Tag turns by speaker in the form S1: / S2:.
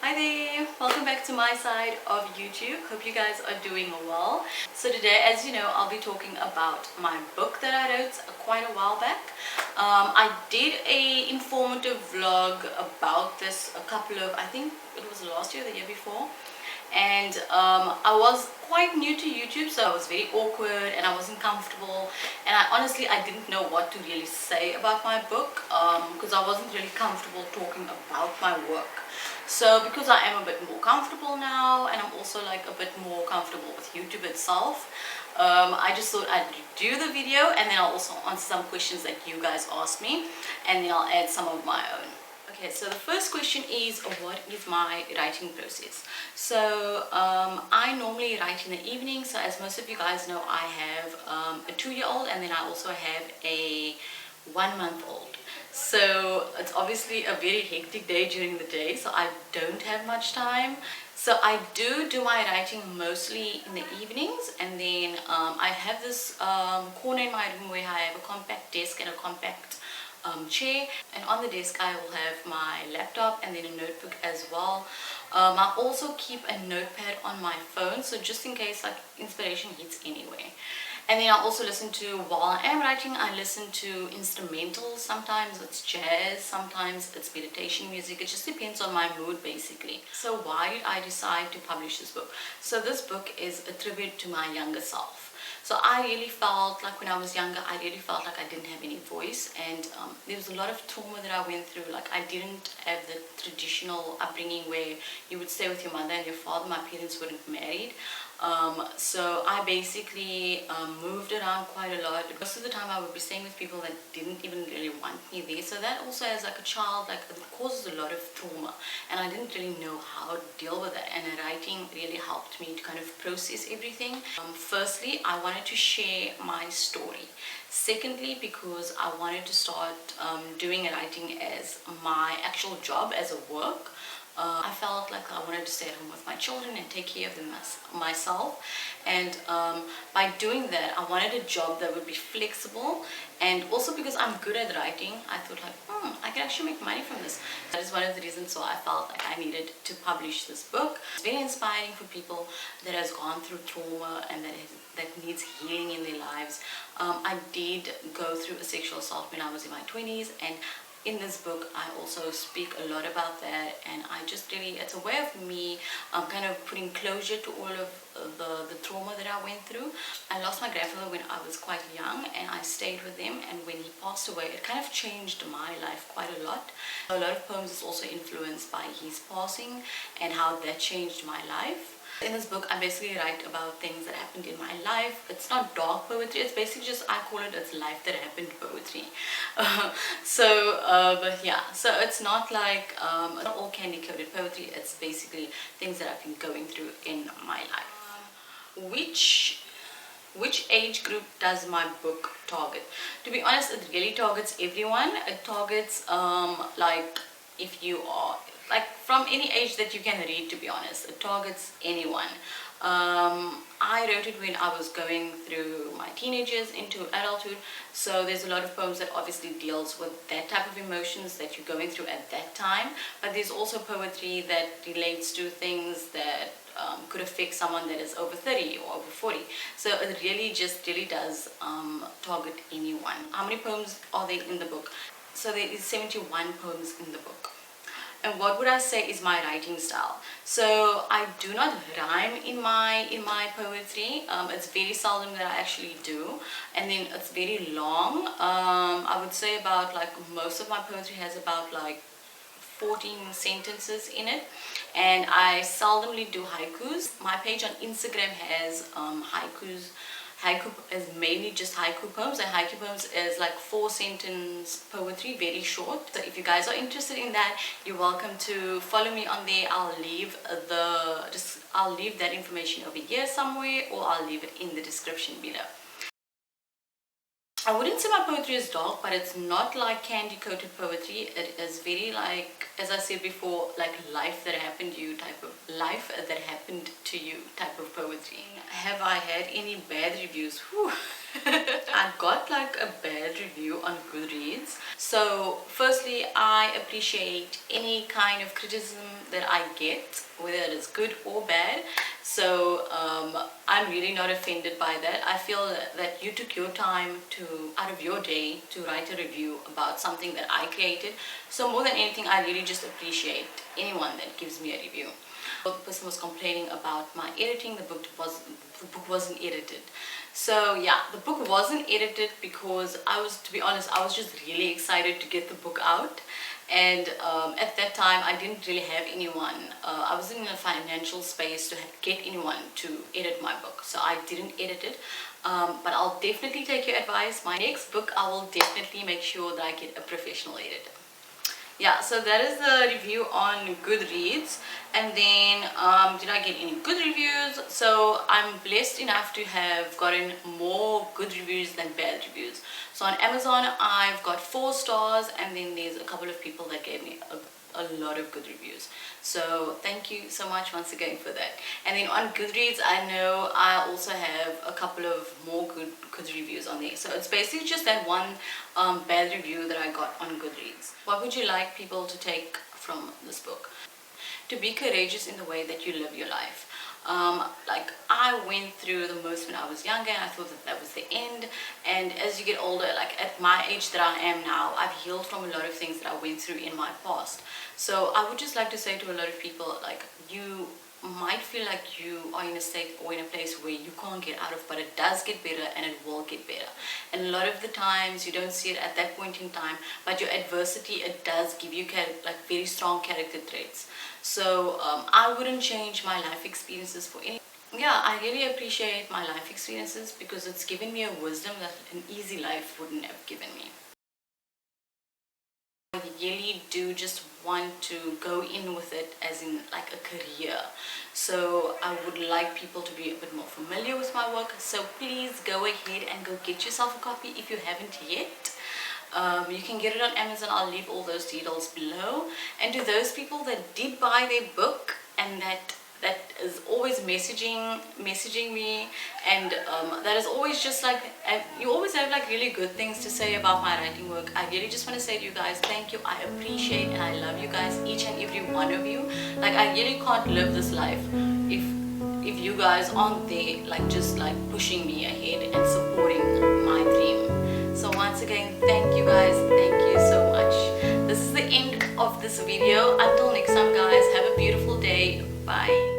S1: Hi there, welcome back to my side of YouTube. Hope you guys are doing well. So today, as you know, I'll be talking about my book that I wrote quite a while back. I did a informative vlog about this I think it was last year or the year before. And I was quite new to YouTube, so I was very awkward and I wasn't comfortable, and I didn't know what to really say about my book because I wasn't really comfortable talking about my work. So because I am a bit more comfortable now, and I'm also like a bit more comfortable with YouTube itself, I just thought I'd do the video, and then I'll also answer some questions that you guys asked me, and then I'll add some of my own. Okay, so the first question is, what is my writing process? So I normally write in the evening. So as most of you guys know, I have a 2-year-old, and then I also have a 1-month-old. So it's obviously a very hectic day during the day, so I don't have much time. So I do my writing mostly in the evenings, and then I have this corner in my room where I have a compact desk and a compact chair, and on the desk I will have my laptop and then a notebook as well. I also keep a notepad on my phone, so just in case like inspiration hits anyway. And then I also listen to, while I am writing, I listen to instrumentals. Sometimes it's jazz, sometimes it's meditation music. It just depends on my mood basically. So why did I decide to publish this book? So this book is a tribute to my younger self. So I really felt like when I was younger, I really felt like I didn't have any voice, and there was a lot of trauma that I went through. Like I didn't have the traditional upbringing where you would stay with your mother and your father. My parents weren't married. So I basically moved around quite a lot. Most of the time I would be staying with people that didn't even really want me there. So that also, as like a child, like it causes a lot of trauma, and I didn't really know how to deal with it, and writing really helped me to kind of process everything. Firstly, I wanted to share my story. Secondly, because I wanted to start doing writing as my actual job, as a work. I felt like I wanted to stay at home with my children and take care of them myself, and by doing that I wanted a job that would be flexible, and also because I'm good at writing, I thought like, I can actually make money from this. That is one of the reasons why I felt like I needed to publish this book. It's very inspiring for people that has gone through trauma and that needs healing in their lives. I did go through a sexual assault when I was in my 20s, and in this book I also speak a lot about that, and I just really, it's a way of me kind of putting closure to all of the trauma that I went through. I lost my grandfather when I was quite young, and I stayed with him, and when he passed away it kind of changed my life quite a lot. A lot of poems is also influenced by his passing and how that changed my life. In this book I basically write about things that happened in my life. It's not dark poetry, it's basically just, I call it, it's life that happened poetry. But yeah, so it's not like not all candy coated poetry. It's basically things that I've been going through in my life. Which age group does my book target? To be honest, it really targets everyone. It targets like, if you are like from any age that you can read, to be honest. It targets anyone. I wrote it when I was going through my teenagers into adulthood, so there's a lot of poems that obviously deals with that type of emotions that you're going through at that time, but there's also poetry that relates to things that could affect someone that is over 30 or over 40. So it really does target anyone. How many poems are there in the book? So there is 71 poems in the book. And what would I say is my writing style? So I do not rhyme in my poetry. It's very seldom that I actually do, and then it's very long. I would say about like most of my poetry has about like 14 sentences in it, and I seldomly do haikus. My page on Instagram has haikus. Haiku is mainly just haiku poems, and haiku poems is like 4-sentence poetry, very short. So if you guys are interested in that, you're welcome to follow me on there. I'll leave that information over here somewhere, or I'll leave it in the description below. I wouldn't say my poetry is dark, but it's not like candy coated poetry. It is very like, as I said before, like life that happened to you type of life that happened to you type of poetry. Have I had any bad reviews? Whew. I got like a bad review on Goodreads. So firstly, I appreciate any kind of criticism that I get, whether it is good or bad. So I'm really not offended by that. I feel that you took your time out of your day to write a review about something that I created. So more than anything, I really just appreciate anyone that gives me a review. The person was complaining about my editing. The book wasn't edited. So yeah, the book wasn't edited because to be honest, I was just really excited to get the book out. And at that time, I didn't really have anyone. I wasn't in a financial space to get anyone to edit my book, so I didn't edit it. But I'll definitely take your advice. My next book, I will definitely make sure that I get a professional editor. Yeah, so that is the review on Goodreads. And then did I get any good reviews? So I'm blessed enough to have gotten more good reviews than bad reviews. So on Amazon I've got 4 stars, and then there's a couple of people that gave me a lot of good reviews. So thank you so much once again for that. And then on Goodreads, I know I also have a couple of more good reviews on there. So it's basically just that one bad review that I got on Goodreads. What would you like people to take from this book? To be courageous in the way that you live your life. Like I went through the most when I was younger, and I thought that was the end. And as you get older, like at my age that I am now, I've healed from a lot of things that I went through in my past. So I would just like to say to a lot of people, like, you might feel like you are in a state or in a place where you can't get out of, but it does get better, and it will get better. And a lot of the times you don't see it at that point in time, but your adversity, it does give you like very strong character traits. So I wouldn't change my life experiences for any. Yeah, I really appreciate my life experiences because it's given me a wisdom that an easy life wouldn't have given me. I really do just want to go in with it as in like a career. So I would like people to be a bit more familiar with my work. So please go ahead and go get yourself a copy if you haven't yet. You can get it on Amazon. I'll leave all those details below. And to those people that did buy their book and that is always messaging me, and that is always just like, you always have like really good things to say about my writing work. I really just want to say to you guys, thank you. I appreciate and I love you guys, each and every one of you. Like I really can't live this life if you guys aren't there, like just like pushing me ahead and supporting my dream. So once again, thank you guys, thank you so much. This is the end of this video. Until next time guys, have a beautiful day. Bye.